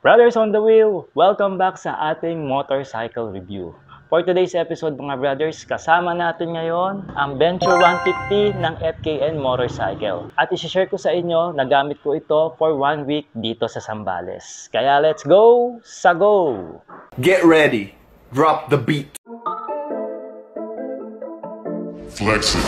Brothers on the wheel, welcome back sa ating motorcycle review. For today's episode mga brothers, kasama natin ngayon ang Venture 150 ng FKN Motorcycle. At isi-share ko sa inyo, nagamit ko ito for 1 week dito sa Zambales. Kaya let's go sa go! Get ready, drop the beat. Flex it.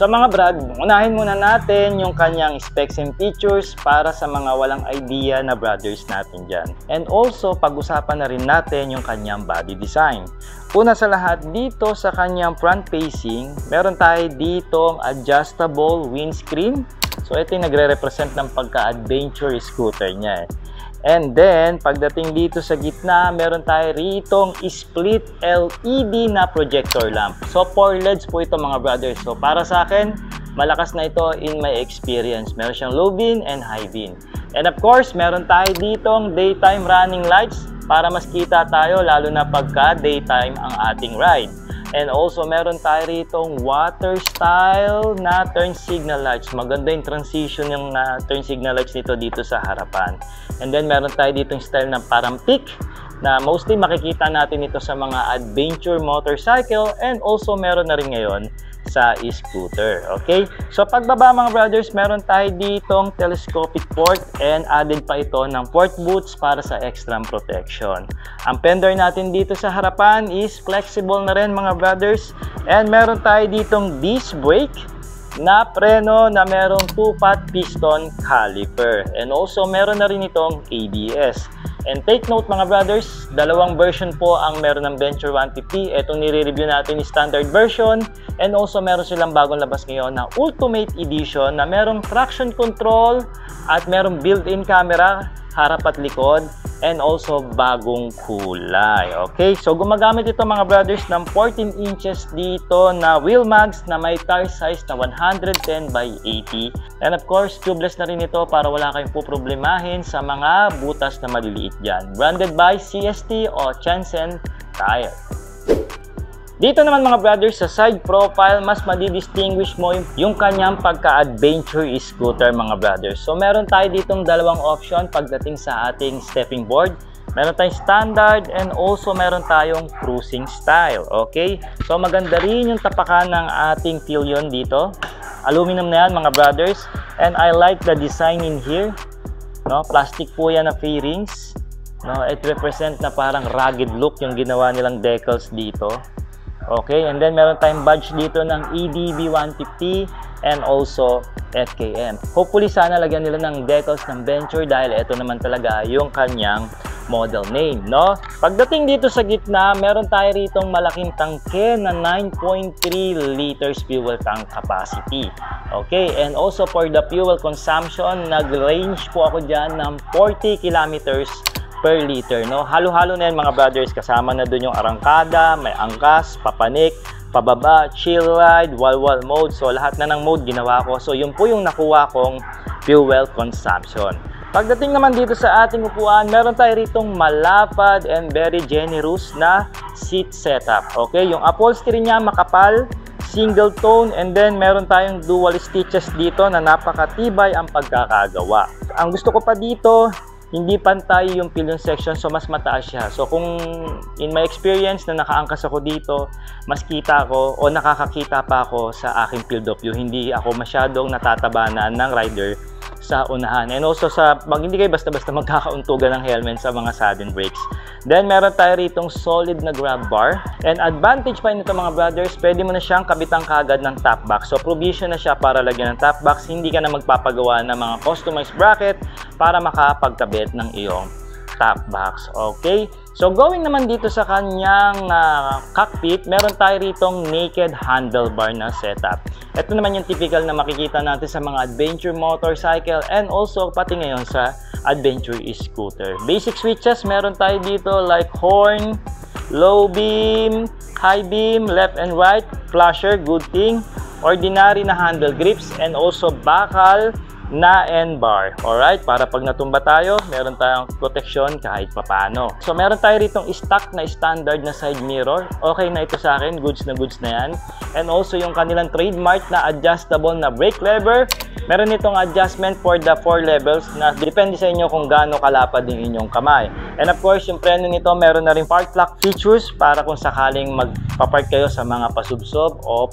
So mga brad, unahin muna natin yung kanyang specs and features para sa mga walang idea na brothers natin dyan. And also, pag-usapan na rin natin yung kanyang body design. Una sa lahat, dito sa kanyang front facing, meron tayo ditong adjustable windscreen. So ito yung nagre-represent ng pagka-adventure scooter niya. And then, pagdating dito sa gitna, meron tayo ritong split LED na projector lamp. So, 4 LEDs po ito mga brothers. So, para sa akin, malakas na ito in my experience. Meron siyang low beam and high beam. And of course, meron tayo ditong daytime running lights para mas kita tayo, lalo na pagka daytime ang ating ride. And also, meron tayo ritong water style na turn signal lights. Maganda yung transition yung turn signal lights nito dito sa harapan. And then, meron tayo ditong style na parang peak na mostly makikita natin ito sa mga adventure motorcycle. And also, meron na rin ngayon sa e-scooter. Okay? So, pagbaba mga brothers, meron tayo ditong telescopic port and added pa ito ng port boots para sa extra protection. Ang fender natin dito sa harapan is flexible na rin mga brothers. And meron tayo ditong disc brake na preno na merong 2-pot piston caliper. And also, meron na rin itong ABS. And take note mga brothers, dalawang version po ang meron ng Venture 150. Itong nire-review natin is standard version. And also meron silang bagong labas ngayon na Ultimate Edition na merong traction control at merong built-in camera, harap at likod. And also bagong kulay. Okay, so gumagamit ito mga brothers ng 14 inches dito na wheel mags na may tire size na 110 by 80. And of course, tubeless na rin ito para wala kayong poproblemahin sa mga butas na maliliit dyan. Branded by CST o Chansen Tire. Dito naman mga brothers, sa side profile, mas madidistinguish mo yung kanyang pagka-adventure scooter mga brothers. So meron tayo ditong dalawang option pagdating sa ating stepping board. Meron tayong standard and also meron tayong cruising style. Okay? So maganda rin yung tapakan ng ating pillion dito. Aluminum na yan mga brothers. And I like the design in here. No? Plastic po yan na fairings. No? It represent na parang rugged look yung ginawa nilang decals dito. Okay, and then meron tayong badge dito ng EDB 150 and also FKM. Hopefully sana lagyan nila ng decals ng Venture dahil ito naman talaga yung kanyang model name, no? Pagdating dito sa gitna, meron tayo ritong malaking tangke na 9.3 liters fuel tank capacity. Okay, and also for the fuel consumption, nag-range po ako dyan ng 40 kilometers per liter, no? Halo-halo na yan mga brothers, kasama na dun yung arangkada, may angkas, papanik, pababa, chill ride, wall-wall mode. So lahat na ng mode ginawa ko. So yun po yung nakuha kong fuel consumption. Pagdating naman dito sa ating upuan, meron tayo ritong malapad and very generous na seat setup. Okay, yung upholstery niya makapal, single tone, and then meron tayong dual stitches dito na napakatibay ang pagkakagawa. Ang gusto ko pa dito, hindi pantay yung pillion section, so mas mataas siya. So kung in my experience na nakaangkas ako dito, mas kita ko o nakakakita pa ako sa aking field of view. Hindi ako masyadong natatabanan ng rider sa unahan. And also hindi kayo basta-basta magkakauntugan ng helmet sa mga sudden brakes. Then meron tayo ritong solid na grab bar. And advantage pa nito mga brothers, pwede mo na siyang kabitang kagad ng top box. So provision na siya para lagyan ng top box. Hindi ka na magpapagawa ng mga customized bracket para makapagkabit ng iyong top box. Okay? So going naman dito sa kanyang cockpit, meron tayo ritong naked handlebar na setup. Ito naman yung typical na makikita natin sa mga adventure motorcycle and also pati ngayon sa adventure scooter. Basic switches, meron tayo dito like horn, low beam, high beam, left and right, flasher, good thing, ordinary na handle grips, and also bakal, na N-bar. Alright, para pag natumba tayo, meron tayong protection kahit papano. So meron tayo ritong stock na standard na side mirror. Okay na ito sa akin, goods na yan. And also yung kanilang trademark na adjustable na brake lever. Meron itong adjustment for the 4 levels na depende sa inyo kung gaano kalapad yung inyong kamay. And of course, yung preno nito meron na rin park lock features para kung sakaling magpapark kayo sa mga pasubsob o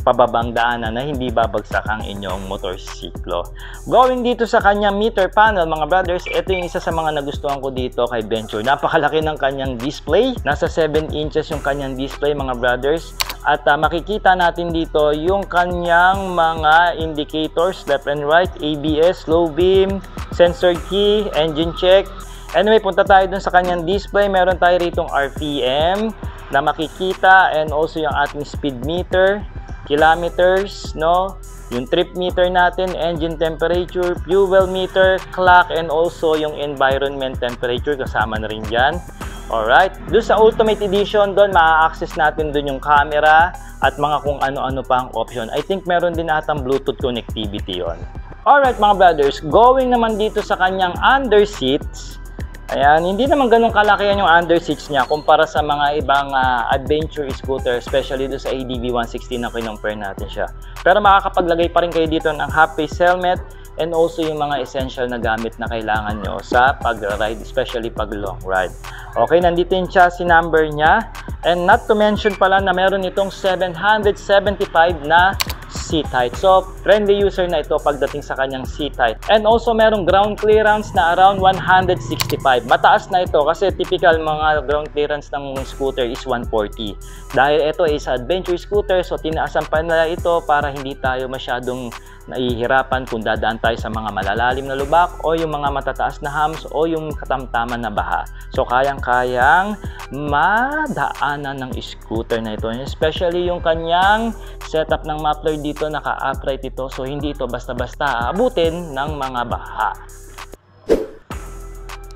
pababang daanan na hindi babagsak ang inyong motorsiklo. Going dito sa kanyang meter panel, mga brothers, ito yung isa sa mga nagustuhan ko dito kay Venture. Napakalaki ng kanyang display. Nasa 7 inches yung kanyang display, mga brothers. At makikita natin dito yung kanyang mga indicators, left and right, ABS, low beam, sensor key, engine check. Anyway, punta tayo dun sa kanyang display. Meron tayo ritong RPM na makikita and also yung ating speed meter, kilometers, no? Yung trip meter natin, engine temperature, fuel meter, clock, and also yung environment temperature kasama na rin dyan. Alright, doon sa Ultimate Edition, doon ma-access natin doon yung camera at mga kung ano-ano pa ang option. I think meron din atang Bluetooth connectivity yon. Alright mga brothers, going naman dito sa kanyang under seats. Ayan, hindi naman ganun kalakihan yung under seats niya kumpara sa mga ibang adventure scooter, especially doon sa ADV 160 na kinumpare natin siya. Pero makakapaglagay pa rin kayo dito ng half-face helmet and also yung mga essential na gamit na kailangan nyo sa pag-ride, especially pag long ride. Okay, nandito yung chassis number niya. And not to mention pala na meron itong 775 na seat height. So, friendly user na ito pagdating sa kanyang seat height. And also, merong ground clearance na around 165. Mataas na ito kasi typical mga ground clearance ng scooter is 140. Dahil ito is adventure scooter, so tinaasan pa nila ito para hindi tayo masyadong nahihirapan kung dadaan tayo sa mga malalalim na lubak o yung mga matataas na humps o yung katamtaman na baha. So, kayang-kayang madaanan ng scooter na ito. Especially yung kanyang setup ng muffler dito, naka-upright ito. So, hindi ito basta-basta aabutin ng mga baha.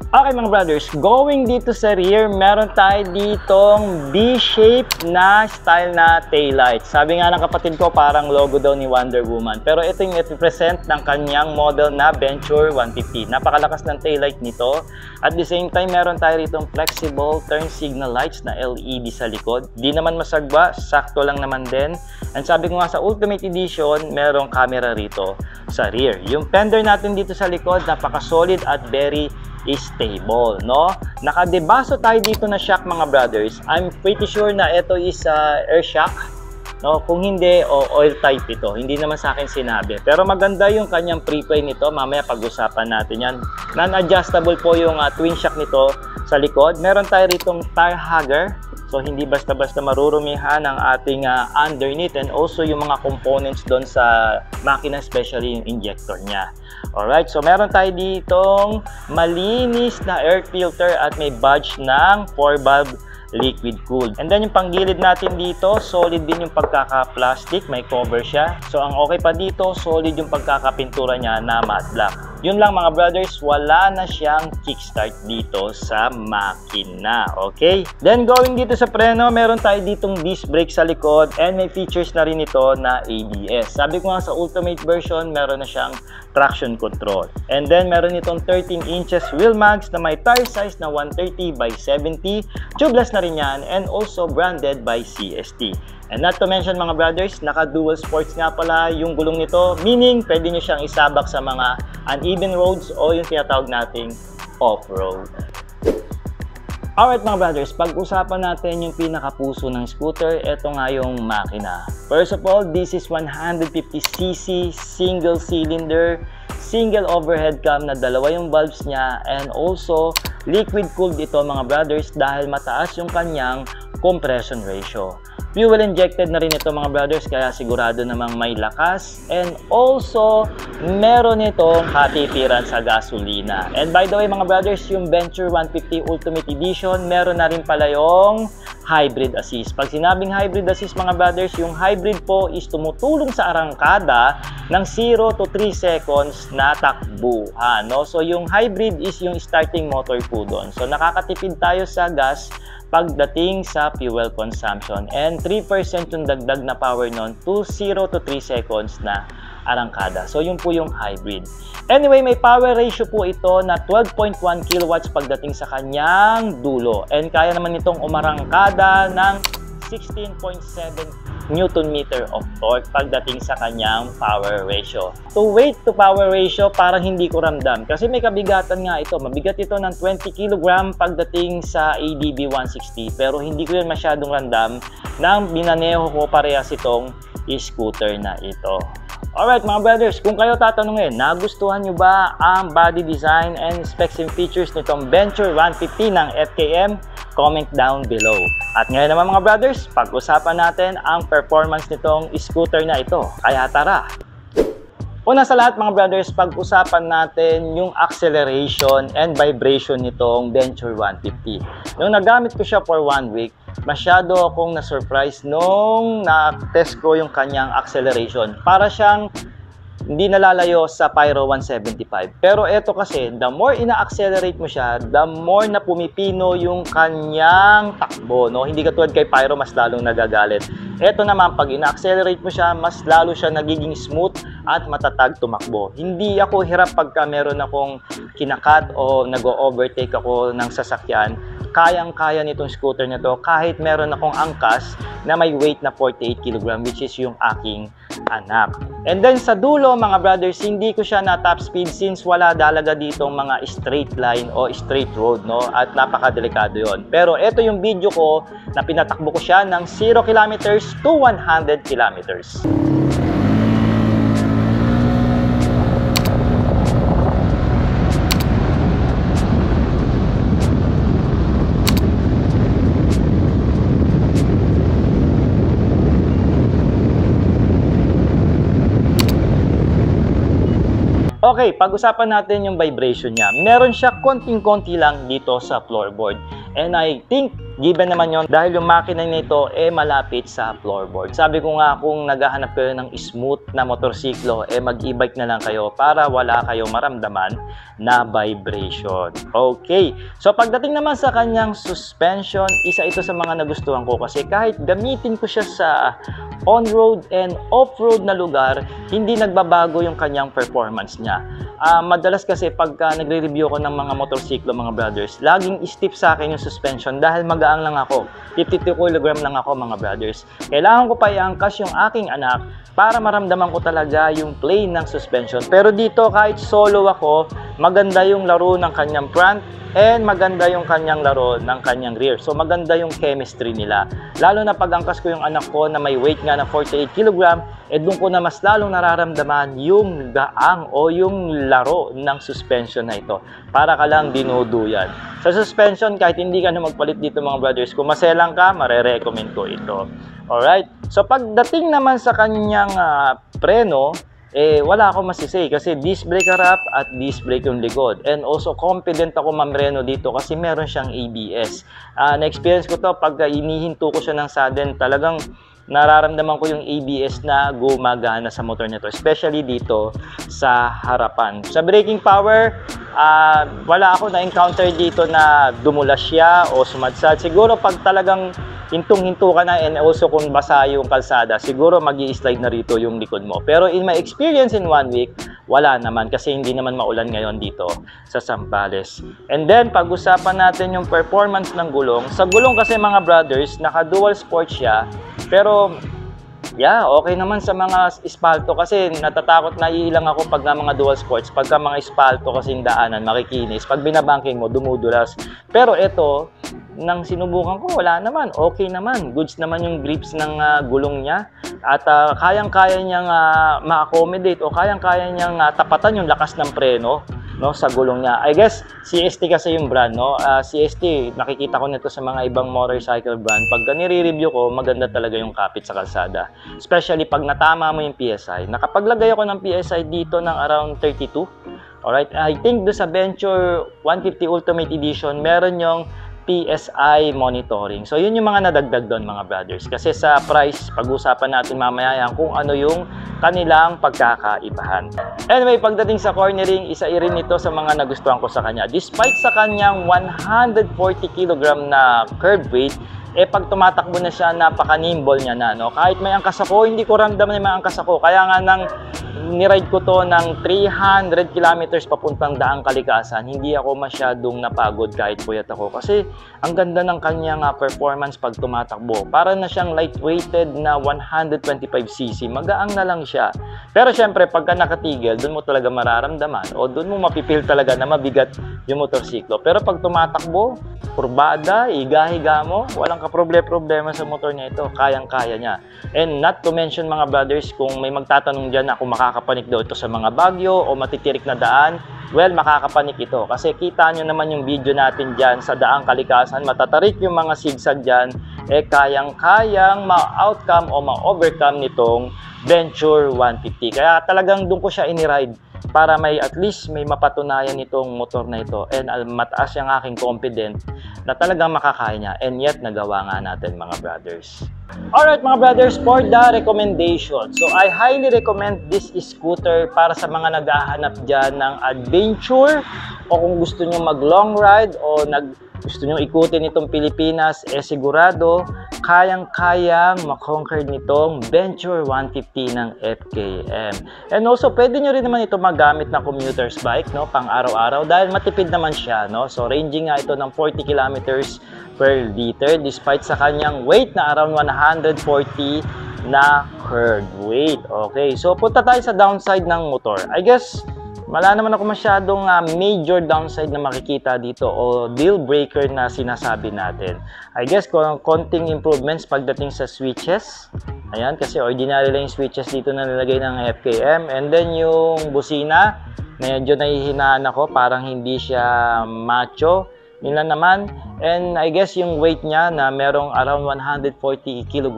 Okay mga brothers, going dito sa rear, meron tayo ditong B-shape na style na taillight. Sabi nga ng kapatid ko, parang logo daw ni Wonder Woman. Pero ito yung represent ng kanyang model na Venture 150. Napakalakas ng taillight nito. At the same time, meron tayo ditong flexible turn signal lights na LED sa likod. Di naman masagwa, sakto lang naman din. And sabi ko nga sa Ultimate Edition, merong camera rito sa rear. Yung fender natin dito sa likod, napaka-solid at very stable, no? Nakadebaso tayo dito na shock mga brothers. I'm pretty sure na ito is air shock, no? Kung hindi, oil type ito. Hindi naman sa akin sinabi. Pero maganda yung kanyang pre-play nito. Mamaya pag-usapan natin yan. Non-adjustable po yung twin shock nito sa likod. Meron tayo ritong tire hugger. So, hindi basta-basta marurumihan ang ating underneath and also yung mga components doon sa makina, especially yung injector niya. Alright, so meron tayo ditong malinis na air filter at may badge ng 4-valve liquid cooled. And then yung panggilid natin dito, solid din yung pagkaka-plastic, may cover siya. So ang okay pa dito, solid yung pagkakapintura niya na matte black. Yun lang mga brothers, wala na siyang kickstart dito sa makina. Okay? Then going dito sa preno, meron tayo ditong disc brake sa likod and may features na rin ito na ABS. Sabi ko nga sa Ultimate version, meron na siyang traction control. And then meron itong 13 inches wheel mags na may tire size na 130 by 70. Tubeless na rin yan and also branded by CST. And not to mention mga brothers, naka-dual sports nga pala yung gulong nito, meaning pwede nyo siyang isabak sa mga uneven roads o yung tinatawag nating off-road. Alright mga brothers, pag-usapan natin yung pinakapuso ng scooter, ito nga yung makina. First of all, this is 150cc single cylinder, single overhead cam na dalawa yung valves niya and also liquid cooled ito mga brothers dahil mataas yung kanyang compression ratio. Fuel injected na rin ito mga brothers kaya sigurado namang may lakas and also meron itong katipiran sa gasolina. And by the way mga brothers, yung Venture 150 Ultimate Edition meron na rin pala yung hybrid assist. Pag sinabing hybrid assist mga brothers, yung hybrid po is tumutulong sa arangkada ng 0 to 3 seconds na takbuhan, no? So yung hybrid is yung starting motor po doon. So nakakatipid tayo sa gas pagdating sa fuel consumption and 3% yung dagdag na power nun to 0 to 3 seconds na arangkada. So yun po yung hybrid. Anyway, may power ratio po ito na 12.1 kilowatts pagdating sa kanyang dulo. And kaya naman itong umarangkada ng 16.7 Newton meter of torque pagdating sa kanyang power ratio. To weight to power ratio, parang hindi ko ramdam. Kasi may kabigatan nga ito. Mabigat ito ng 20 kg pagdating sa ADB 160. Pero hindi ko yun masyadong ramdam nang binaneho ko parehas itong scooter na ito. Alright mga brothers, kung kayo tatanungin, nagustuhan nyo ba ang body design and specs and features nitong Venture 150 ng FKM? Comment down below. At ngayon naman mga brothers, pag-usapan natin ang performance nitong scooter na ito. Kaya tara! Una sa lahat mga brothers, pag-usapan natin yung acceleration and vibration nitong Venture 150. Nung nagamit ko siya for 1 week, masyado akong na-surprise nung na-test ko yung kanyang acceleration. Para siyang hindi nalalayo sa Pyro 175. Pero ito kasi, the more ina-accelerate mo siya, the more na pumipino yung kanyang takbo. No? Hindi katulad kay Pyro, mas lalong nagagalit. Ito naman, pag ina-accelerate mo siya, mas lalo siya nagiging smooth at matatag tumakbo. Hindi ako hirap pagka meron akong kinakat o nag-overtake ako ng sasakyan. Kayang-kaya nitong scooter na to kahit meron akong angkas na may weight na 48 kg, which is yung aking anak. And then sa dulo mga brothers, hindi ko siya na top speed since wala talaga ditong mga straight line o straight road, no? At napakadelikado yon. Pero ito yung video ko na pinatakbo ko siya ng 0 kilometers to 100 kilometers. Okay, pag-usapan natin yung vibration niya. Meron siya konting-konti lang dito sa floorboard. And I think, given naman yon dahil yung makina nito malapit sa floorboard. Sabi ko nga, kung naghahanap kayo ng smooth na motorsiklo, mag-e-bike na lang kayo para wala kayo maramdaman na vibration. Okay, so pagdating naman sa kanyang suspension, isa ito sa mga nagustuhan ko kasi kahit gamitin ko siya sa on-road and off-road na lugar, hindi nagbabago yung kanyang performance niya. Madalas kasi pagka nagre-review ko ng mga motorsiklo mga brothers, laging stiff sa akin yung suspension dahil magaang lang ako. 52 kg lang ako mga brothers. Kailangan ko pa i-angkas yung aking anak para maramdaman ko talaga yung play ng suspension. Pero dito kahit solo ako, maganda yung laro ng kanyang front and maganda yung kanyang laro ng kanyang rear. So maganda yung chemistry nila. Lalo na pag-angkas ko yung anak ko na may weight nga na 48 kg, doon ko na mas lalong nararamdaman yung gaang o yung laro ng suspension na ito. Para ka lang dinuduyan. Sa suspension, kahit hindi ka na magpalit dito mga brothers, kung maselang ka, marerecommend ko ito. Alright? So pagdating naman sa kanyang preno, wala akong masisay kasi disc brake harap at disc brake yung likod. And also confident ako mamreno dito kasi meron siyang ABS. Na-experience ko to pagka inihinto ko siya ng sudden, talagang nararamdaman ko yung ABS na gumagana sa motor nito, especially dito sa harapan. Sa braking power, wala ako na-encounter dito na dumulas siya o sumadsad. Siguro pag talagang hintong-hinto ka na and also kung basa yung kalsada, siguro mag-i-slide na rito yung likod mo. Pero in my experience in 1 week, wala naman kasi hindi naman maulan ngayon dito sa Zambales. And then, pag-usapan natin yung performance ng gulong. Sa gulong kasi mga brothers, naka-dual sport siya. Pero, yeah, okay naman sa mga espalto kasi natatakot na iilang ako pag mga dual sports. Pagka mga espalto kasi daanan, makikinis. Pag binabanking mo, dumudulas. Pero ito, nang sinubukan ko, wala naman. Okay naman. Goods naman yung grips ng gulong niya. At kayang-kaya niyang ma-accommodate o kayang-kaya niyang tapatan yung lakas ng preno, no, sa gulong niya. I guess, CST kasi yung brand, no? CST, nakikita ko nito sa mga ibang motorcycle brand. Pag nire-review ko, maganda talaga yung kapit sa kalsada. Especially pag natama mo yung PSI. Nakapaglagay ako ng PSI dito ng around 32. Alright? I think do sa Venture 150 Ultimate Edition, meron yung PSI monitoring. So, yun yung mga nadagdag doon mga brothers. Kasi sa price, pag-usapan natin mamaya yan kung ano yung kanilang pagkakaibahan. Anyway, pagdating sa cornering, isa rin ito sa mga nagustuhan ko sa kanya. Despite sa kanyang 140 kg na curb weight, pag tumatakbo na siya, napaka-nimble niya na, no? Kahit may angkas ako, hindi ko ramdam na may angkas ako. Kaya nga nang niride ko to ng 300 kilometers papuntang Daang Kalikasan, hindi ako masyadong napagod kahit puyat ako. Kasi ang ganda ng kanyang performance pag tumatakbo. Para na siyang lightweighted na 125cc. Magaang na lang siya. Pero syempre, pagka nakatigil, dun mo talaga mararamdaman o dun mo mapipil talaga na mabigat yung motorsiklo. Pero pag tumatakbo, kurbada, higa-higa mo, walang kaproblema sa motor niya ito. Kayang-kaya niya. And not to mention mga brothers, kung may magtatanong dyan na kung makakapanik daw ito sa mga bagyo o matitirik na daan, well, makakapanik ito. Kasi kita nyo naman yung video natin dyan sa Daang Kalikasan, matatarik yung mga sigsag dyan, kayang-kayang ma-outcome o ma-overcome nitong Venture 150. Kaya talagang doon ko siya iniride para may at least may mapatunayan itong motor na ito. And mataas yung aking confident na talagang makakaya niya. And yet, nagawa nga natin mga brothers. Alright mga brothers, for the recommendation. So, I highly recommend this scooter para sa mga naghahanap dyan ng adventure o kung gusto nyo mag long ride o gusto nyo ikutin itong Pilipinas, sigurado kayang-kayang makonquer nitong Venture 150 ng FKM. And also, pwede nyo rin naman ito magamit na commuter's bike, no, pang araw-araw dahil matipid naman siya, no? So, ranging nga ito ng 40 kilometers per liter despite sa kanyang weight na around 140 na curved weight. Okay, so punta tayo sa downside ng motor. I guess, wala naman ako masyadong major downside na makikita dito o deal breaker na sinasabi natin. I guess konting improvements pagdating sa switches. Ayan, kasi ordinary lang yung switches dito na nilagay ng FKM. And then yung busina, medyo nahihinaan ako, parang hindi siya macho. Yun lang naman. And I guess yung weight niya na merong around 140 kg,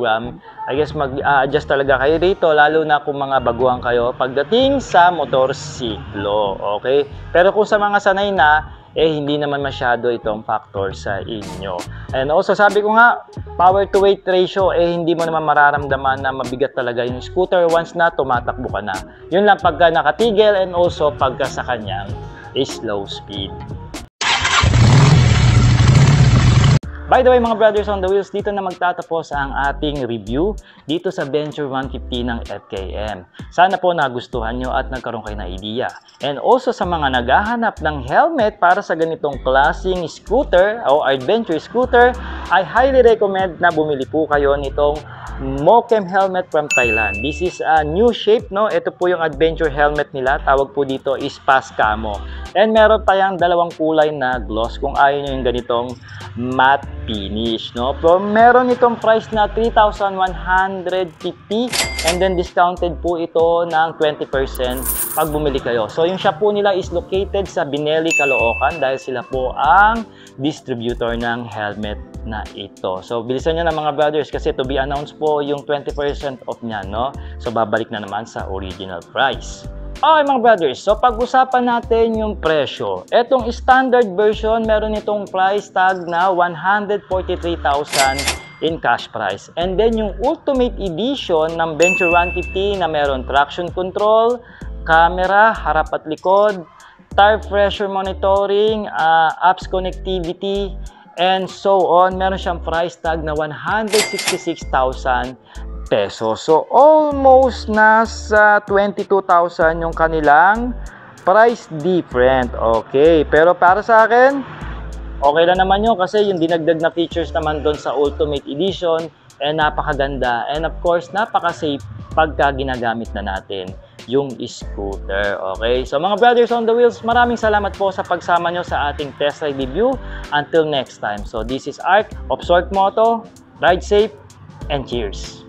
I guess mag-adjust talaga kayo dito, lalo na kung mga baguhan kayo pagdating sa motorsiklo. Okay? Pero kung sa mga sanay na, hindi naman masyado itong factor sa inyo. And also, sabi ko nga, power to weight ratio, hindi mo naman mararamdaman na mabigat talaga yung scooter once na tumatakbo ka na. Yun lang pagka nakatigil and also pagka sa kanyang slow speed. By the way mga brothers on the wheels, dito na magtatapos ang ating review dito sa Venture 150 ng FKM. Sana po nagustuhan nyo at nagkaroon kayo ng idea. And also sa mga naghahanap ng helmet para sa ganitong klaseng scooter o adventure scooter, I highly recommend na bumili po kayo nitong Mokem helmet from Thailand. This is a new shape, no? Ito po yung adventure helmet nila. Tawag po dito is Pass Camo. And meron tayong dalawang kulay na gloss kung ayaw nyo yung ganitong matte finish, no? Pero meron itong price na 3,150 and then discounted po ito ng 20% pag bumili kayo. So yung shop po nila is located sa Bineli, Caloocan dahil sila po ang distributor ng helmet na ito. So bilisan nyo na mga brothers kasi to be announced po yung 20% off niya, no? So babalik na naman sa original price. Okay mga brothers, so pag-usapan natin yung presyo. Etong standard version, meron itong price tag na 143,000 in cash price. And then yung Ultimate Edition ng Venture 150 na meron traction control, camera, harap at likod, tire pressure monitoring, apps connectivity, and so on. Meron siyang price tag na 166,000 pesos. So, almost nasa 22,000 yung kanilang price different. Okay. Pero para sa akin, okay lang naman yun kasi yung dinagdag na features naman doon sa Ultimate Edition napakaganda. And of course, napaka-safe pagka ginagamit na natin yung scooter. Okay. So, mga brothers on the wheels, maraming salamat po sa pagsama nyo sa ating test ride review. Until next time. So, this is Ark of Sork Moto. Ride safe and cheers!